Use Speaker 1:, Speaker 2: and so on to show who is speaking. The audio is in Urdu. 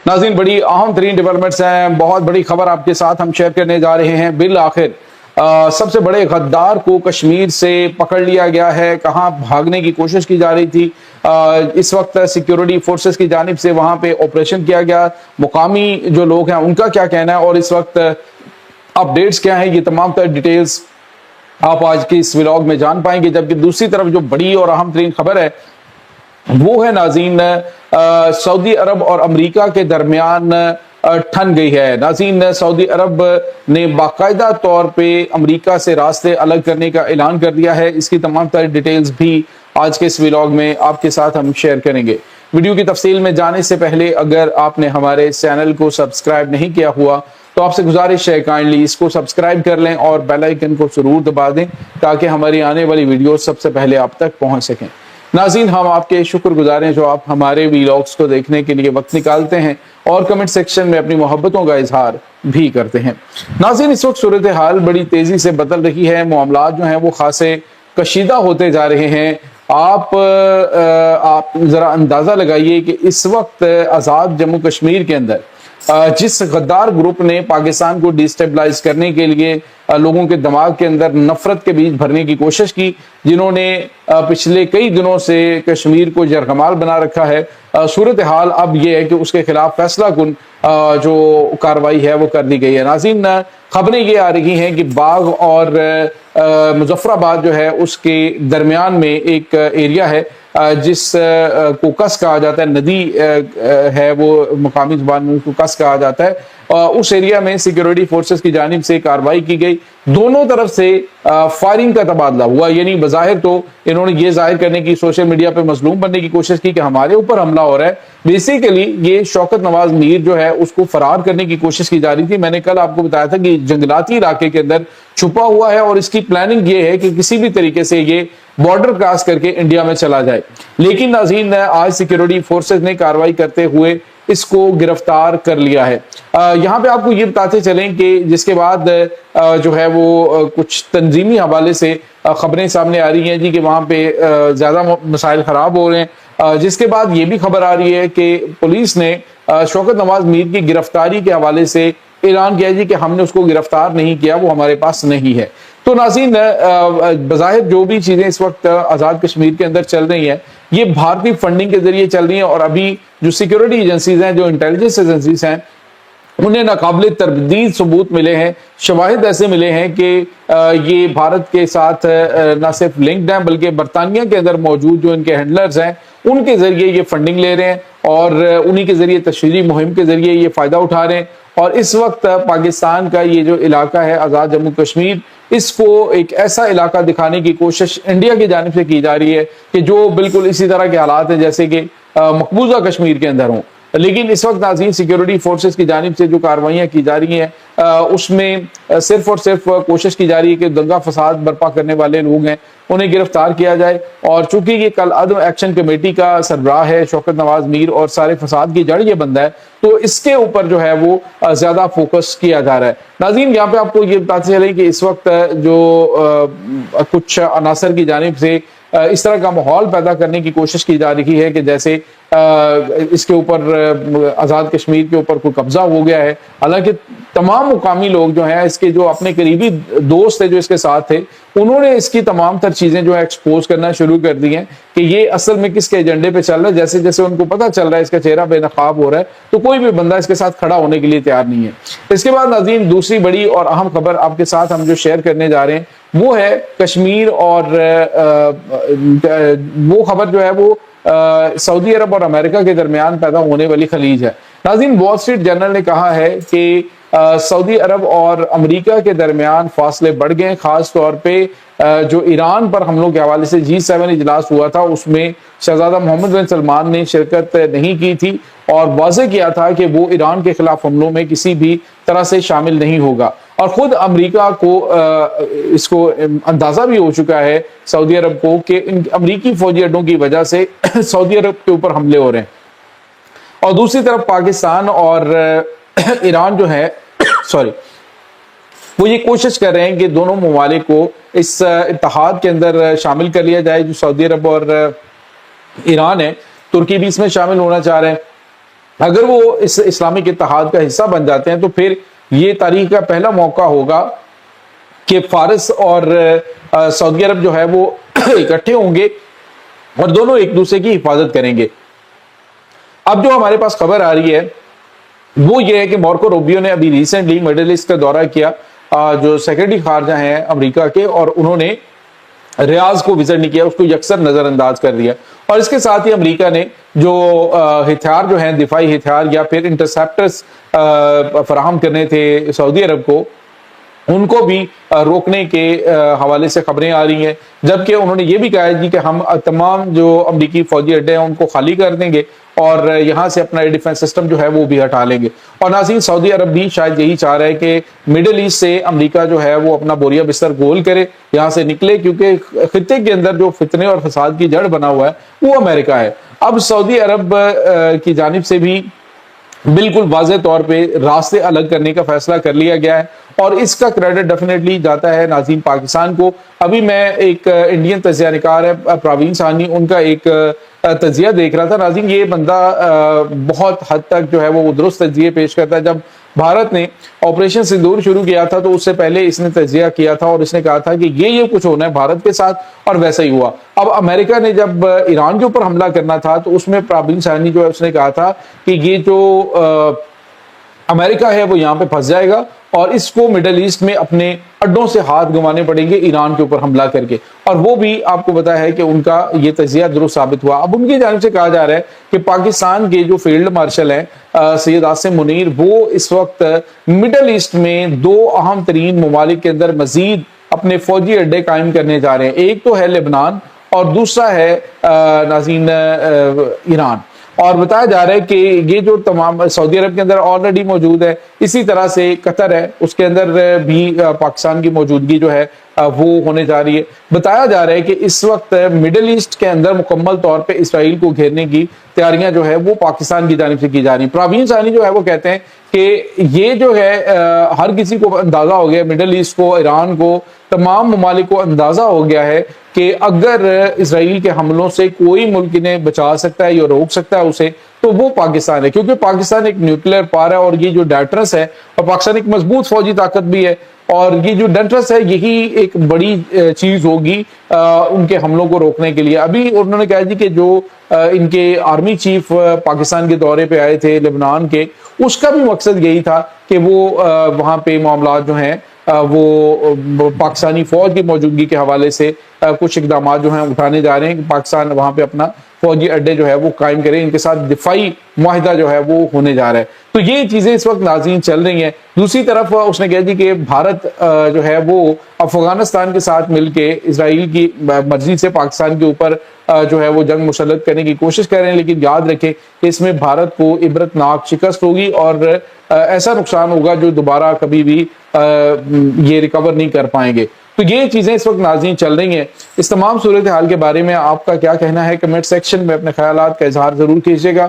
Speaker 1: ناظرین بڑی اہم ترین ڈیولپمنٹس ہیں، بہت بڑی خبر آپ کے ساتھ ہم شیئر کرنے جا رہے ہیں۔ بالآخر سب سے بڑے غدار کو کشمیر سے پکڑ لیا گیا ہے۔ کہاں بھاگنے کی کوشش کی جا رہی تھی، اس وقت سیکیورٹی فورسز کی جانب سے وہاں پہ آپریشن کیا گیا۔ مقامی جو لوگ ہیں ان کا کیا کہنا ہے اور اس وقت اپڈیٹس کیا ہیں، یہ تمام تر ڈیٹیلز آپ آج کی اس ولاگ میں جان پائیں گے۔ جبکہ دوسری طرف جو بڑی اور اہم ترین خبر ہے وہ ہے ناظرین سعودی عرب اور امریکہ کے درمیان ٹھن گئی ہے۔ ناظرین سعودی عرب نے باقاعدہ طور پہ امریکہ سے راستے الگ کرنے کا اعلان کر دیا ہے۔ اس کی تمام تر ڈیٹیلز بھی آج کے اس ولاگ میں آپ کے ساتھ ہم شیئر کریں گے۔ ویڈیو کی تفصیل میں جانے سے پہلے اگر آپ نے ہمارے چینل کو سبسکرائب نہیں کیا ہوا تو آپ سے گزارش ہے کائنڈلی اس کو سبسکرائب کر لیں اور بیل آئیکن کو ضرور دبا دیں تاکہ ہماری آنے والی ویڈیو سب سے پہلے آپ تک پہنچ سکیں۔ ناظرین ہم آپ کے شکر گزار ہیں جو آپ ہمارے ویلاگز کو دیکھنے کے لیے وقت نکالتے ہیں اور کمنٹ سیکشن میں اپنی محبتوں کا اظہار بھی کرتے ہیں۔ ناظرین اس وقت صورتحال بڑی تیزی سے بدل رہی ہے، معاملات جو ہیں وہ خاصے کشیدہ ہوتے جا رہے ہیں۔ آپ ذرا اندازہ لگائیے کہ اس وقت آزاد جموں کشمیر کے اندر جس غدار گروپ نے پاکستان کو ڈیسٹیبلائز کرنے کے لیے لوگوں کے دماغ کے اندر نفرت کے بیج بھرنے کی کوشش کی، جنہوں نے پچھلے کئی دنوں سے کشمیر کو یرغمال بنا رکھا ہے، صورتحال اب یہ ہے کہ اس کے خلاف فیصلہ کن جو کاروائی ہے وہ کر دی گئی ہے۔ ناظرین خبریں یہ آ رہی ہیں کہ باغ اور مظفر آباد جو ہے اس کے درمیان میں ایک ایریا ہے جس کو کس کہا جاتا ہے، ندی ہے وہ مقامی زبان میں اس کو کس کہا جاتا ہے۔ اس ایریا میں سیکیورٹی فورسز کی جانب سے کاروائی کی گئی، دونوں طرف سے فائرنگ کا تبادلہ ہوا۔ یعنی بظاہر تو انہوں نے یہ ظاہر کرنے کی سوشل میڈیا پہ مظلوم بننے کی کوشش کی کہ ہمارے اوپر حملہ ہو رہا ہے، بیسیکلی یہ شوکت نواز میر جو ہے اس کو فرار کرنے کی کوشش کی جا رہی تھی۔ میں نے کل آپ کو بتایا تھا کہ جنگلاتی علاقے کے اندر چھپا ہوا ہے اور اس کی پلاننگ یہ ہے کہ کسی بھی طریقے سے یہ بارڈر کراس کر کے انڈیا میں چلا جائے۔ لیکن ناظرین آج سیکیورٹی فورسز نے کاروائی کرتے ہوئے اس کو گرفتار کر لیا ہے۔ یہاں پہ آپ کو یہ بتاتے چلیں کہ جس کے بعد جو ہے وہ کچھ تنظیمی حوالے سے خبریں سامنے آ رہی ہیں جی کہ وہاں پہ زیادہ مسائل خراب ہو رہے ہیں، جس کے بعد یہ بھی خبر آ رہی ہے کہ پولیس نے شوکت نواز میر کی گرفتاری کے حوالے سے اعلان کیا جی کہ ہم نے اس کو گرفتار نہیں کیا، وہ ہمارے پاس نہیں ہے۔ تو ناظرین بظاہر جو بھی چیزیں اس وقت آزاد کشمیر کے اندر چل رہی ہیں یہ بھارتی فنڈنگ کے ذریعے چل رہی ہیں، اور ابھی جو سیکیورٹی ایجنسیز ہیں، جو انٹیلیجنس ایجنسیز ہیں، انہیں ناقابل تردید ثبوت ملے ہیں، شواہد ایسے ملے ہیں کہ یہ بھارت کے ساتھ نہ صرف لنکڈ ہیں بلکہ برطانیہ کے اندر موجود جو ان کے ہینڈلرز ہیں ان کے ذریعے یہ فنڈنگ لے رہے ہیں اور انہی کے ذریعے تشہیری مہم کے ذریعے یہ فائدہ اٹھا رہے ہیں۔ اور اس وقت پاکستان کا یہ جو علاقہ ہے آزاد جموں کشمیر، اس کو ایک ایسا علاقہ دکھانے کی کوشش انڈیا کی جانب سے کی جا رہی ہے کہ جو بالکل اسی طرح کے حالات ہیں جیسے کہ مقبوضہ کشمیر کے اندر ہوں۔ لیکن اس وقت ناظرین سیکیورٹی فورسز کی جانب سے جو کاروائیاں کی جا رہی ہیں اس میں صرف اور صرف کوشش کی جا رہی ہے کہ دنگا فساد برپا کرنے والے لوگ ہیں انہیں گرفتار کیا جائے، اور چونکہ یہ کل عدم ایکشن کمیٹی کا سربراہ ہے شوکت نواز میر اور سارے فساد کی جڑ یہ بندہ ہے، تو اس کے اوپر جو ہے وہ زیادہ فوکس کیا جا رہا ہے۔ ناظرین یہاں پہ آپ کو یہ بتاتے چلیں کہ اس وقت جو کچھ عناصر کی جانب سے اس طرح کا ماحول پیدا کرنے کی کوشش کی جا رہی ہے کہ جیسے اس کے اوپر آزاد کشمیر کے اوپر کوئی قبضہ ہو گیا ہے، حالانکہ تمام مقامی لوگ جو ہیں اس کے جو اپنے قریبی دوست تھے جو اس کے ساتھ تھے انہوں نے اس کی تمام تر چیزیں جو ہے ایکسپوز کرنا شروع کر دی ہیں کہ یہ اصل میں کس کے ایجنڈے پہ چل رہا ہے۔ جیسے جیسے ان کو پتہ چل رہا ہے اس کا چہرہ بے نقاب ہو رہا ہے تو کوئی بھی بندہ اس کے ساتھ کھڑا ہونے کے لیے تیار نہیں ہے۔ اس کے بعد ناظرین دوسری بڑی اور اہم خبر آپ کے ساتھ ہم جو شیئر کرنے جا رہے ہیں وہ ہے کشمیر اور وہ خبر جو ہے وہ سعودی عرب اور امریکہ کے درمیان پیدا ہونے والی خلیج ہے۔ ناظرین وال اسٹریٹ جرنل نے کہا ہے کہ سعودی عرب اور امریکہ کے درمیان فاصلے بڑھ گئے، خاص طور پہ جو ایران پر حملوں کے حوالے سے G7 اجلاس ہوا تھا اس میں شہزادہ محمد بن سلمان نے شرکت نہیں کی تھی اور واضح کیا تھا کہ وہ ایران کے خلاف حملوں میں کسی بھی طرح سے شامل نہیں ہوگا، اور خود امریکہ کو اس کو اندازہ بھی ہو چکا ہے سعودی عرب کو کہ ان امریکی فوجی اڈوں کی وجہ سے سعودی عرب کے اوپر حملے ہو رہے ہیں۔ اور دوسری طرف پاکستان اور ایران جو ہے وہ یہ کوشش کر رہے ہیں کہ دونوں ممالک کو اس اتحاد کے اندر شامل کر لیا جائے جو سعودی عرب اور ایران ہے۔ ترکی بھی اس میں شامل ہونا چاہ رہے ہیں اگر وہ اس اسلامک اتحاد کا حصہ بن جاتے ہیں تو پھر یہ تاریخ کا پہلا موقع ہوگا کہ فارس اور سعودی عرب جو ہے وہ اکٹھے ہوں گے اور دونوں ایک دوسرے کی حفاظت کریں گے۔ اب جو ہمارے پاس خبر آ رہی ہے وہ یہ ہے کہ مارکو روبیو نے ابھی ریسنٹلی مڈل ایسٹ کا دورہ کیا، جو سیکرٹری خارجہ ہیں امریکہ کے، اور انہوں نے ریاض کو وزٹ نہیں کیا، اس کو یکسر نظر انداز کر دیا۔ اور اس کے ساتھ ہی امریکہ نے جو ہتھیار جو ہیں دفاعی ہتھیار یا پھر انٹرسیپٹرز فراہم کرنے تھے سعودی عرب کو، ان کو بھی روکنے کے حوالے سے خبریں آ رہی ہیں، جبکہ انہوں نے یہ بھی کہا ہے کہ ہم تمام جو امریکی فوجی اڈے ہیں ان کو خالی کر دیں گے اور یہاں سے اپنا ڈیفنس سسٹم جو ہے وہ بھی ہٹا لیں گے۔ اور ناظرین، سعودی عرب بھی شاید یہی چاہ رہا ہے کہ مڈل ایسٹ سے امریکہ جو ہے وہ اپنا بوریا بستر گول کرے، یہاں سے نکلے، کیونکہ خطے کے اندر جو فتنے اور فساد کی جڑ بنا ہوا ہے وہ امریکہ ہے۔ اب سعودی عرب کی جانب سے بھی بالکل واضح طور پہ راستے الگ کرنے کا فیصلہ کر لیا گیا ہے، اور اس کا کریڈٹ ڈیفینیٹلی جاتا ہے ناظرین پاکستان کو۔ ابھی میں ایک انڈین تجزیہ نگار ہے پروین سانی، ان کا ایک تجزیہ دیکھ رہا تھا ناظرین۔ یہ بندہ بہت حد تک جو ہے وہ درست تجزیے پیش کرتا ہے۔ جب بھارت نے آپریشن سندور شروع کیا تھا تو اس سے پہلے اس نے تجزیہ کیا تھا اور اس نے کہا تھا کہ یہ کچھ ہونا ہے بھارت کے ساتھ، اور ویسا ہی ہوا۔ اب امریکہ نے جب ایران کے اوپر حملہ کرنا تھا تو اس میں پروین سانی جو ہے اس نے کہا تھا کہ یہ جو امریکہ ہے وہ یہاں پہ پھنس جائے گا اور اس کو مڈل ایسٹ میں اپنے اڈوں سے ہاتھ گنوانے پڑیں گے ایران کے اوپر حملہ کر کے، اور وہ بھی آپ کو پتا ہے کہ ان کا یہ تجزیہ درست ثابت ہوا۔ اب ان کی جانب سے کہا جا رہا ہے کہ پاکستان کے جو فیلڈ مارشل ہیں سید عاصم منیر، وہ اس وقت مڈل ایسٹ میں دو اہم ترین ممالک کے اندر مزید اپنے فوجی اڈے قائم کرنے جا رہے ہیں۔ ایک تو ہے لبنان اور دوسرا ہے ناظرین ایران، اور بتایا جا رہا ہے کہ یہ جو تمام سعودی عرب کے اندر آلریڈی موجود ہے، اسی طرح سے قطر ہے، اس کے اندر بھی پاکستان کی موجودگی جو ہے وہ ہونے جا رہی ہے۔ بتایا جا رہا ہے کہ اس وقت مڈل ایسٹ کے اندر مکمل طور پہ اسرائیل کو گھیرنے کی تیاریاں جو ہے وہ پاکستان کی جانب سے کی جا رہی ہیں۔ پروین سانی جو ہے وہ کہتے ہیں کہ یہ جو ہے ہر کسی کو اندازہ ہو گیا، مڈل ایسٹ کو، ایران کو، تمام ممالک کو اندازہ ہو گیا ہے کہ اگر اسرائیل کے حملوں سے کوئی ملک انہیں بچا سکتا ہے یا روک سکتا ہے اسے، تو وہ پاکستان ہے، کیونکہ پاکستان ایک نیوکلیئر پاور ہے اور یہ جو ڈیٹرس ہے، اور پاکستان ایک مضبوط فوجی طاقت بھی ہے، اور یہ جو ڈیٹرس ہے یہی ایک بڑی چیز ہوگی ان کے حملوں کو روکنے کے لیے۔ ابھی انہوں نے کہا جی کہ جو ان کے آرمی چیف پاکستان کے دورے پہ آئے تھے لبنان کے، اس کا بھی مقصد یہی تھا کہ وہ وہاں پہ معاملات جو ہیں وہ پاکستانی فوج کی موجودگی کے حوالے سے کچھ اقدامات جو ہیں اٹھانے جا رہے ہیں کہ پاکستان وہاں پہ اپنا فوجی اڈے جو ہے وہ قائم کریں، ان کے ساتھ دفاعی معاہدہ جو ہے وہ ہونے جا رہا ہے۔ تو یہ چیزیں اس وقت ناظرین چل رہی ہیں۔ دوسری طرف اس نے کہا جی کہ بھارت جو ہے وہ افغانستان کے ساتھ مل کے اسرائیل کی مرضی سے پاکستان کے اوپر جو ہے وہ جنگ مسلط کرنے کی کوشش کر رہے ہیں، لیکن یاد رکھیں کہ اس میں بھارت کو عبرتناک شکست ہوگی اور ایسا نقصان ہوگا جو دوبارہ کبھی بھی یہ ریکور نہیں کر پائیں گے۔ تو یہ چیزیں اس وقت ناظرین چل رہی ہیں۔ اس تمام صورتحال کے بارے میں آپ کا کیا کہنا ہے؟ کمنٹ سیکشن میں اپنے خیالات کا اظہار ضرور کیجیے گا۔